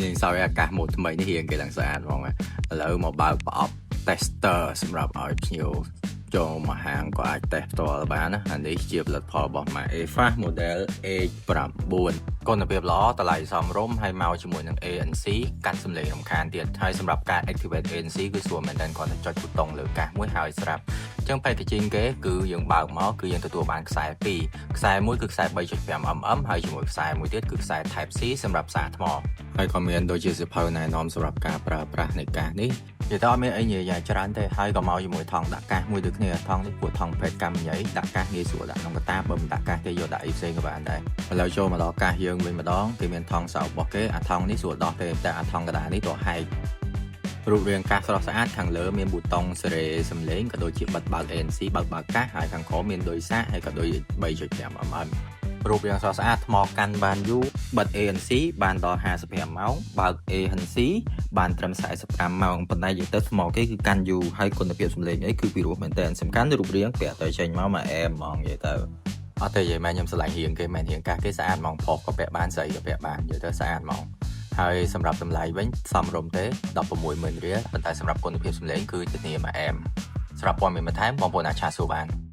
យើងសោយអាកាសម៉ូដថ្មីនេះរៀងគេឡើងស្អាតហ្មងឥឡូវមកបើកប្រអប់ tester សម្រាប់ឲ្យភ្ញៀវចូលមកហាងក៏អាច test ផ្ទាល់បានណាអានេះជាផលិតផលរបស់ Fast Model A9 គុណភាពល្អតម្លៃសមរម្យហើយមកជាមួយនឹង ANC កាត់សម្លេងរំខានទៀតហើយសម្រាប់ការ activate ANC គឺស្រួលមែនទែនគ្រាន់តែចុចប៊ូតុងលើកាសមួយហើយស្រាប់អញ្ចឹង packaging គេគឺយើងបើកមកគឺយើងទទួលបានខ្សែ2ខ្សែមួយគឺខ្សែ 3.5mm ហើយជាមួយខ្សែមួយទៀតគឺខ្សែ Type C សម្រាប់សារថ្មហើយក៏មានដូចជាសៀវភៅណែនាំសម្រាប់ការប្រើប្រាស់នៃកាសនេះនិយាយទៅអត់មានអីនិយាយយ៉ាងច្រើនទេហើយក៏មកជាមួយថង់ដាក់កាសមួយដូចគ្នាថង់នេះពួកថង់ពេទ្យកម្មញ៉ៃដាក់កាសងាយស្រួលដាក់ក្នុងកតាបើមិនដាក់កាសទេយកដាក់អីផ្សេងក៏បានដែរឥឡូវចូលមកដល់កាសយើងវិញម្ដងគេមានថង់សោរបស់គេអាថង់នេះស្រួលដោះទេតែអាថង់កដានេះទៅហែករូបរាងកាសស្រស់ស្អាតខាងលើមានប៊ូតុងសេរីសំឡេងក៏ដូចជាបិទបើក ANC បើកកាសហើយខាងក្រោមមានដូចសាកហើយក៏ដូច 3.5mm រូបរាងស្រស់ស្អាតថ្មកាន់បានយូរបិទ ANC បានដល់55ម៉ោងបើក ANC បានត្រឹម45ម៉ោងប៉ុន្តែនិយាយទៅថ្មគេគឺកាន់យូរហើយគុណភាពសំឡេងអីគឺពីរោះមែនតើសំខាន់រូបរាងពាក់ទៅចេញមកមកអែមហ្មងនិយាយទៅអត់ទេនិយាយមែនខ្ញុំស្រឡាញ់រៀងគេមែនរៀងកាសគេស្អាតហ្មងផុសក៏ពាក់បានស្អីក៏ពាក់បាននិយាយទៅស្អាតហ្មងហើយសម្រាប់តម្លៃវិញសមរម្យទេ 160,000 រៀលប៉ុន្តែសម្រាប់គុណភាពសំឡេងគឺធានាមកអែមសម្រាប់ព័ត៌មានបន្ថែមបងប្អូនអាចឆាតសួរបាន